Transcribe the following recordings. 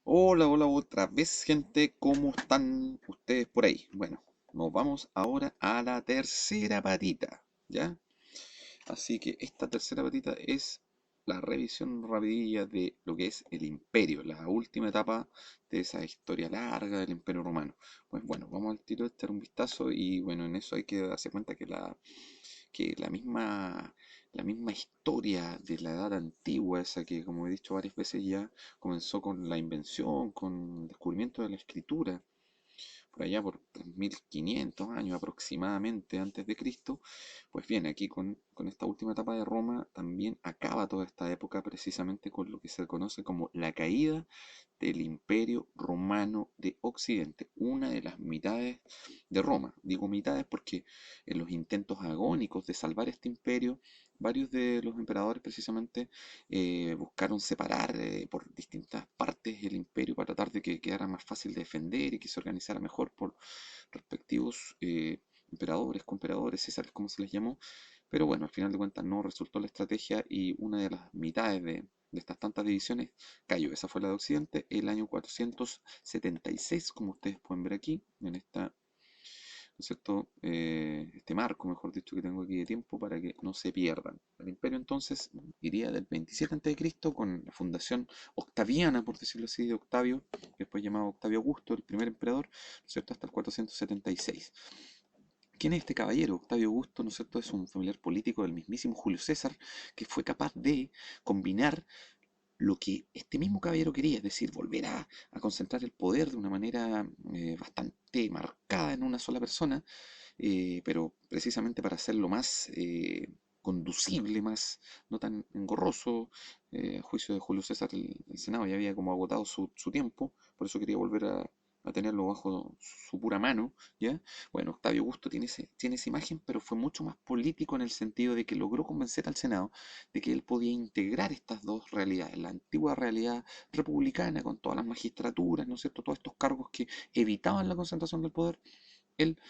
Hola, hola otra vez, gente. ¿Cómo están ustedes por ahí? Bueno, nos vamos ahora a la tercera patita, ¿ya? Así que esta tercera patita es la revisión rapidilla de lo que es el imperio, la última etapa de esa historia larga del imperio romano. Pues bueno, vamos al tiro de echar un vistazo y bueno, en eso hay que darse cuenta que la misma historia de la edad antigua, esa que como he dicho varias veces ya, comenzó con la invención, con el descubrimiento de la escritura, por allá por 3500 años aproximadamente antes de Cristo. Pues bien, aquí con esta última etapa de Roma también acaba toda esta época precisamente con lo que se conoce como la caída del Imperio Romano de Occidente, una de las mitades de Roma. Digo mitades porque en los intentos agónicos de salvar este imperio, varios de los emperadores precisamente buscaron separar por distintas partes el imperio para tratar de que quedara más fácil de defender y que se organizara mejor por respectivos emperadores, comperadores, césares, como se les llamó. Pero bueno, al final de cuentas no resultó la estrategia y una de las mitades de estas tantas divisiones cayó. Esa fue la de Occidente el año 476, como ustedes pueden ver aquí, en esta, ¿no es cierto? Este marco, mejor dicho, que tengo aquí de tiempo para que no se pierdan. El imperio entonces iría del 27 a.C. con la fundación octaviana, por decirlo así, de Octavio, después llamado Octavio Augusto, el primer emperador, ¿no es cierto?, hasta el 476. ¿Quién es este caballero? Octavio Augusto, ¿no es cierto? Es un familiar político del mismísimo Julio César, que fue capaz de combinar lo que este mismo caballero quería, es decir, volver a concentrar el poder de una manera bastante marcada en una sola persona, pero precisamente para hacerlo más conducible, más no tan engorroso. A juicio de Julio César, el Senado ya había como agotado su tiempo, por eso quería volver a tenerlo bajo su pura mano, ¿ya? Bueno, Octavio Augusto tiene esa imagen, pero fue mucho más político en el sentido de que logró convencer al Senado de que él podía integrar estas dos realidades, la antigua realidad republicana con todas las magistraturas, ¿no es cierto?, todos estos cargos que evitaban la concentración del poder. Él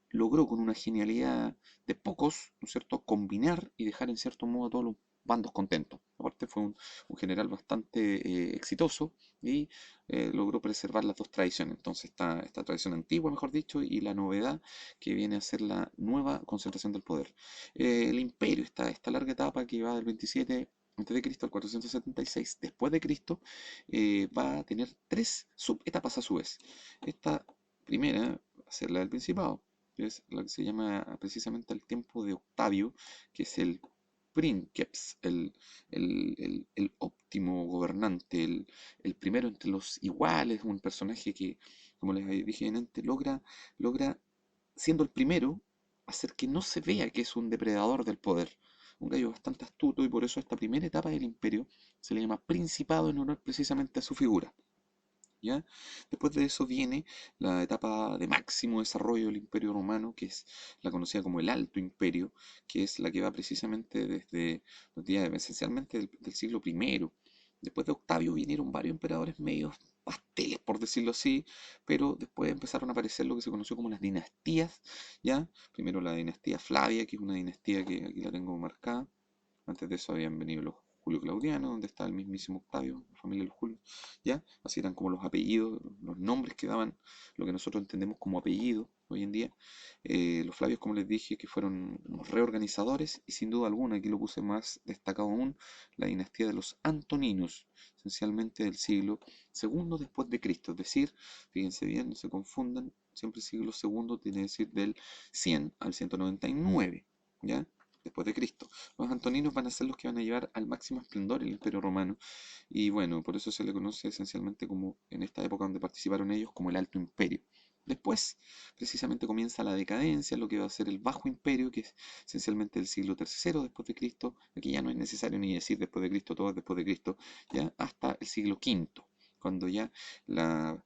logró con una genialidad de pocos, ¿no es cierto?, combinar y dejar en cierto modo a todos los bandos contentos. Aparte fue un general bastante exitoso y logró preservar las dos tradiciones. Entonces esta tradición antigua, mejor dicho, y la novedad que viene a ser la nueva concentración del poder. El imperio, esta larga etapa que va del 27 antes de Cristo al 476 después de Cristo, va a tener tres subetapas a su vez. Esta primera va a ser la del Principado, que es lo que se llama precisamente el tiempo de Octavio, que es el princeps, el óptimo gobernante, el primero entre los iguales, un personaje que, como les dije antes, logra, siendo el primero, hacer que no se vea que es un depredador del poder. Un gallo bastante astuto y por eso esta primera etapa del imperio se le llama principado en honor precisamente a su figura. ¿Ya? Después de eso viene la etapa de máximo desarrollo del Imperio Romano, que es la conocida como el Alto Imperio, que es la que va precisamente desde los días esencialmente del siglo I. Después de Octavio vinieron varios emperadores medios pasteles, por decirlo así, pero después empezaron a aparecer lo que se conoció como las dinastías, ¿ya? Primero la dinastía Flavia, que es una dinastía que aquí la tengo marcada. Antes de eso habían venido los Julio Claudiano, donde está el mismísimo Octavio, la familia de los Julio, ¿ya? Así eran como los apellidos, los nombres que daban lo que nosotros entendemos como apellido hoy en día. Los Flavios, como les dije, que fueron unos reorganizadores y sin duda alguna, aquí lo puse más destacado aún, la dinastía de los Antoninos, esencialmente del siglo segundo después de Cristo, es decir, fíjense bien, no se confundan, siempre siglo segundo tiene que decir del 100 al 199, ¿ya? Después de Cristo. Los antoninos van a ser los que van a llevar al máximo esplendor el Imperio Romano y bueno, por eso se le conoce esencialmente como, en esta época donde participaron ellos, como el Alto Imperio. Después, precisamente comienza la decadencia, lo que va a ser el Bajo Imperio, que es esencialmente el siglo III después de Cristo. Aquí ya no es necesario ni decir después de Cristo, todo es después de Cristo, ya hasta el siglo V, cuando ya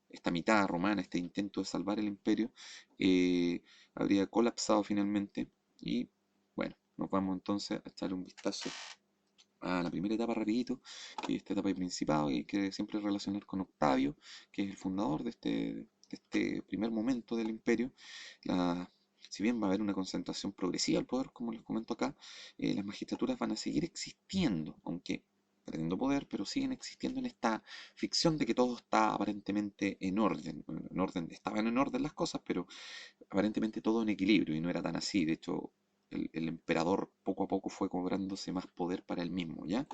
esta mitad romana, este intento de salvar el imperio, eh, habría colapsado finalmente y bueno, nos vamos entonces a echar un vistazo a la primera etapa rapidito, que es esta etapa de Principado, y que siempre relacionar con Octavio, que es el fundador de este primer momento del imperio. La, si bien va a haber una concentración progresiva del poder, como les comento acá, las magistraturas van a seguir existiendo, aunque perdiendo poder, pero siguen existiendo en esta ficción de que todo está aparentemente en orden. En orden, estaban en orden las cosas, pero aparentemente todo en equilibrio y no era tan así. De hecho, el emperador poco a poco fue cobrándose más poder para él mismo, ¿ya?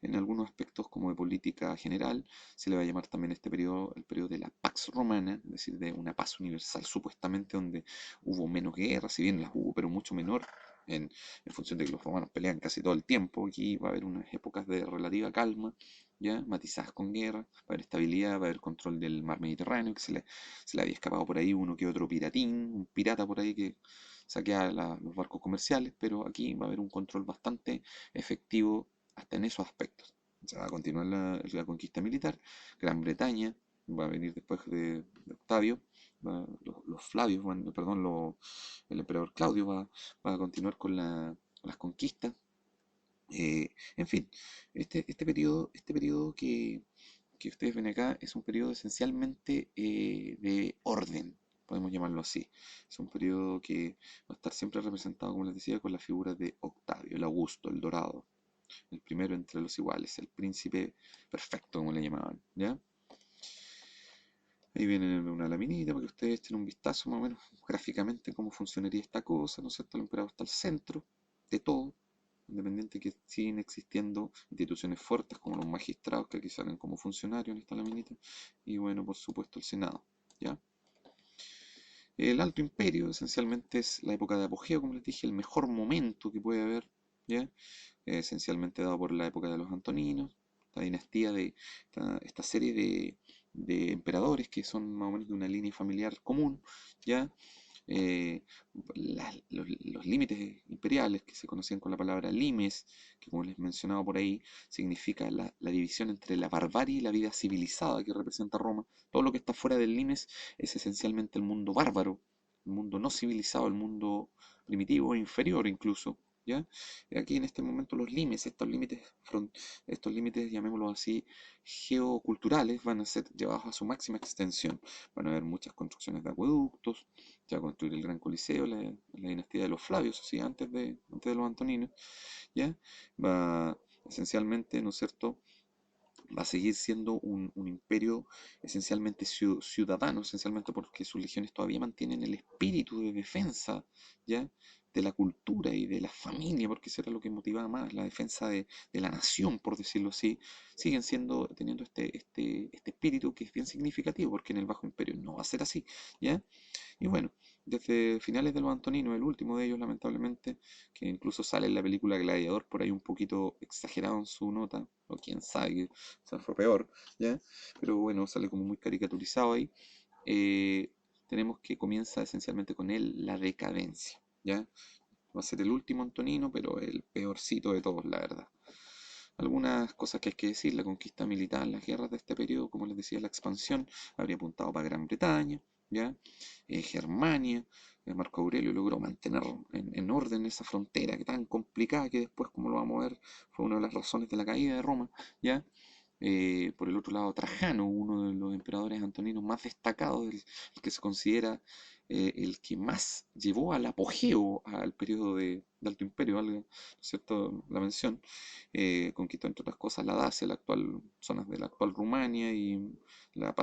En algunos aspectos como de política general se le va a llamar también este periodo el periodo de la Pax Romana, es decir, de una paz universal supuestamente donde hubo menos guerra, si bien las hubo, pero mucho menor en función de que los romanos pelean casi todo el tiempo. Aquí va a haber unas épocas de relativa calma, ya matizadas con guerra, va a haber estabilidad, va a haber control del mar Mediterráneo, que se le había escapado por ahí uno que otro piratín, un pirata por ahí que saquea los barcos comerciales, pero aquí va a haber un control bastante efectivo hasta en esos aspectos. Se va a continuar la conquista militar. Gran Bretaña va a venir después de Octavio. Los Flavios, perdón, el emperador Claudio va a continuar con las conquistas. En fin, este periodo que ustedes ven acá es un periodo esencialmente de orden, podemos llamarlo así. Es un periodo que va a estar siempre representado, como les decía, con la figura de Octavio, el Augusto, el Dorado, el primero entre los iguales, el príncipe perfecto, como le llamaban, ¿ya? Ahí viene una laminita para que ustedes echen un vistazo más o menos gráficamente cómo funcionaría esta cosa, ¿no es cierto? El emperador está al centro de todo, independiente que siguen existiendo instituciones fuertes como los magistrados que aquí salen como funcionarios en esta laminita, y bueno, por supuesto el Senado, ¿ya? El Alto Imperio esencialmente es la época de apogeo, como les dije, el mejor momento que puede haber, ¿ya? Esencialmente dado por la época de los Antoninos, la dinastía esta serie de emperadores que son más o menos de una línea familiar común, ¿ya? Eh, los límites imperiales que se conocían con la palabra limes, que como les mencionaba por ahí, significa la división entre la barbarie y la vida civilizada que representa Roma. Todo lo que está fuera del limes es esencialmente el mundo bárbaro, el mundo no civilizado, el mundo primitivo e inferior incluso. ¿Ya? Aquí en este momento los límites, estos límites, llamémoslo así, geoculturales, van a ser llevados a su máxima extensión. Van a haber muchas construcciones de acueductos, se va a construir el Gran Coliseo, la dinastía de los Flavios, así, antes de los Antoninos, ¿ya? Va esencialmente, ¿no es cierto? Va a seguir siendo un imperio esencialmente ciudadano, esencialmente porque sus legiones todavía mantienen el espíritu de defensa, ¿ya? De la cultura y de la familia, porque eso era lo que motivaba más, la defensa de la nación, por decirlo así, siguen teniendo este espíritu que es bien significativo, porque en el Bajo Imperio no va a ser así, ¿ya? Y bueno, desde finales de los Antoninos, el último de ellos, lamentablemente, que incluso sale en la película Gladiador, por ahí un poquito exagerado en su nota, o quién sabe, que, o sea, fue peor, ¿ya? Pero bueno, sale como muy caricaturizado ahí. eh, Tenemos que comienza esencialmente con él la decadencia, ¿ya? Va a ser el último Antonino, pero el peorcito de todos, la verdad. Algunas cosas que hay que decir: la conquista militar, las guerras de este periodo, como les decía, la expansión habría apuntado para Gran Bretaña, ¿ya? Germania. Marco Aurelio logró mantener en orden esa frontera que tan complicada que después, como lo vamos a ver, fue una de las razones de la caída de Roma, ¿ya? Por el otro lado, Trajano, uno de los emperadores antoninos más destacados, el que se considera el que más llevó al apogeo al periodo de Alto Imperio, valga, ¿no es cierto?, la mención. Conquistó, entre otras cosas, la Dacia, zonas de la actual Rumania, y la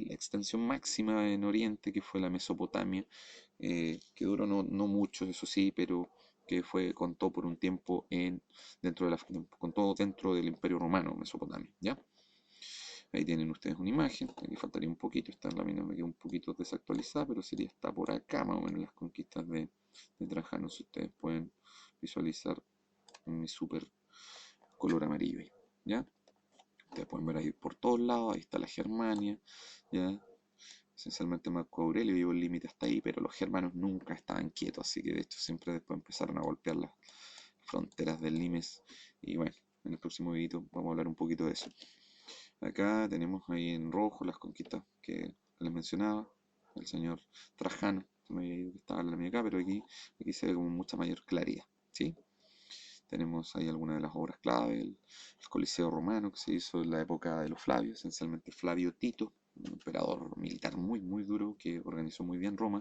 extensión máxima en Oriente, que fue la Mesopotamia, que duró no mucho, eso sí, pero que contó por un tiempo contó dentro del Imperio Romano, Mesopotamia, ¿ya? Ahí tienen ustedes una imagen, aquí faltaría un poquito, esta lámina me queda un poquito desactualizada, pero sería está por acá más o menos las conquistas de Trajano, si ustedes pueden visualizar mi super color amarillo ahí, ¿ya? Ustedes pueden ver ahí por todos lados, ahí está la Germania, ¿ya? Esencialmente Marco Aurelio llevó el límite hasta ahí, pero los germanos nunca estaban quietos, así que de hecho siempre después empezaron a golpear las fronteras del limes. Y bueno, en el próximo video vamos a hablar un poquito de eso. Acá tenemos ahí en rojo las conquistas que les mencionaba, el señor Trajano. Se me había ido que estaba la mía acá, pero aquí se ve con mucha mayor claridad, ¿sí? Tenemos ahí algunas de las obras clave: el Coliseo Romano, que se hizo en la época de los Flavios, esencialmente Flavio Tito, un emperador militar muy, muy duro que organizó muy bien Roma,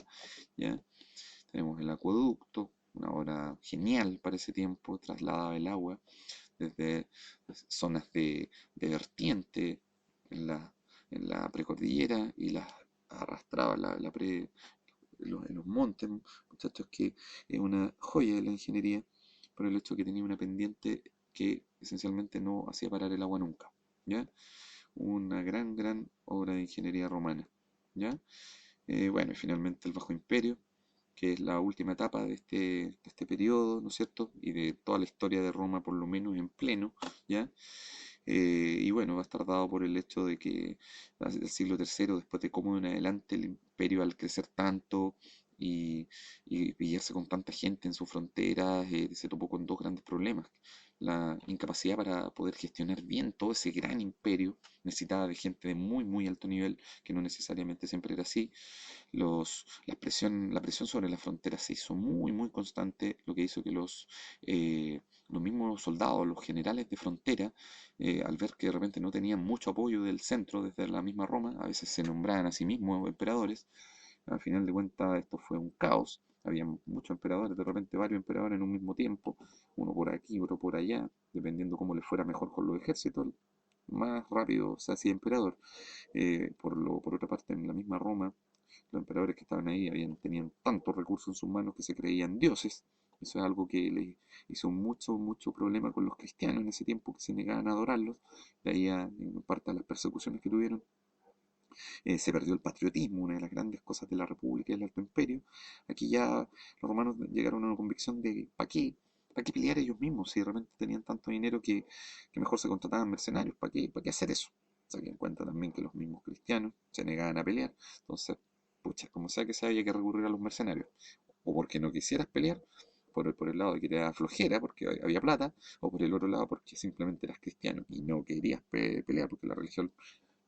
¿ya? Tenemos el acueducto, una obra genial para ese tiempo, trasladaba el agua desde zonas de vertiente en la precordillera y las arrastraba en los montes, muchachos, que es una joya de la ingeniería por el hecho que tenía una pendiente que esencialmente no hacía parar el agua nunca, ¿ya? Una gran obra de ingeniería romana, ¿ya? Bueno, y finalmente el Bajo Imperio, que es la última etapa de este periodo, ¿no es cierto? Y de toda la historia de Roma, por lo menos en pleno, ¿ya? Y bueno, va a estar dado por el hecho de que desde el siglo III, después de cómo en adelante el imperio al crecer tanto y pillarse con tanta gente en sus fronteras, se topó con dos grandes problemas. La incapacidad para poder gestionar bien todo ese gran imperio, necesitaba de gente de muy alto nivel, que no necesariamente siempre era así. La presión sobre la frontera se hizo muy constante, lo que hizo que los mismos soldados, los generales de frontera, al ver que de repente no tenían mucho apoyo del centro desde la misma Roma, a veces se nombraban a sí mismos emperadores. Al final de cuentas esto fue un caos. Había muchos emperadores, de repente varios emperadores en un mismo tiempo, uno por aquí, otro por allá, dependiendo cómo le fuera mejor con los ejércitos, más rápido se hacía emperador. Por otra parte, en la misma Roma, los emperadores que estaban ahí tenían tantos recursos en sus manos que se creían dioses. Eso es algo que les hizo mucho problema con los cristianos en ese tiempo, que se negaban a adorarlos. De ahí en parte a las persecuciones que tuvieron. Se perdió el patriotismo, una de las grandes cosas de la República y del Alto Imperio. Aquí ya los romanos llegaron a una convicción de ¿para qué pelear ellos mismos si de repente tenían tanto dinero que mejor se contrataban mercenarios? Para qué hacer eso? Se dan cuenta también que los mismos cristianos se negaban a pelear. Entonces, pucha, como sea que sea, había que recurrir a los mercenarios. O porque no quisieras pelear, por el lado de que te da flojera porque había plata, o por el otro lado porque simplemente eras cristiano y no querías pelear porque la religión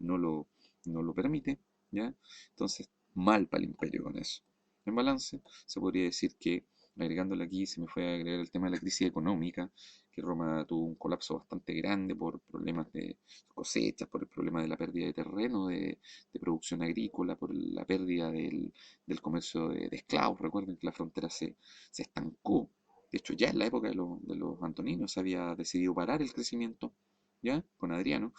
no lo, no lo permite, ¿ya? Entonces, mal para el imperio con eso. En balance, se podría decir que, agregándole aquí, se me fue a agregar el tema de la crisis económica, que Roma tuvo un colapso bastante grande por problemas de cosechas, por el problema de la pérdida de terreno, de producción agrícola, por la pérdida del comercio de esclavos. Recuerden que la frontera se estancó. De hecho, ya en la época de los antoninos se había decidido parar el crecimiento, ¿ya? Con Adriano,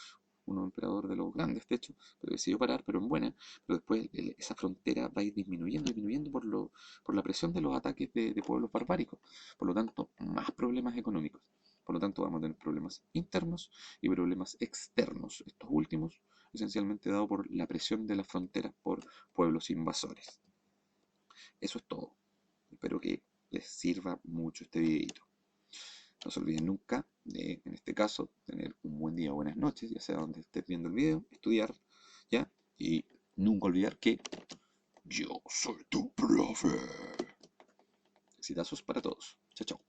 un emperador de los grandes, de hecho, pero decidió parar, pero en buena, pero después esa frontera va a ir disminuyendo por la presión de los ataques de pueblos barbáricos. Por lo tanto, más problemas económicos. Por lo tanto, vamos a tener problemas internos y problemas externos. Estos últimos, esencialmente dado por la presión de las fronteras por pueblos invasores. Eso es todo. Espero que les sirva mucho este videito. No se olviden nunca de, en este caso, tener un buen día o buenas noches, ya sea donde estés viendo el video, estudiar, ¿ya? Y nunca olvidar que yo soy tu profe. Exitazos para todos. Chao, chao.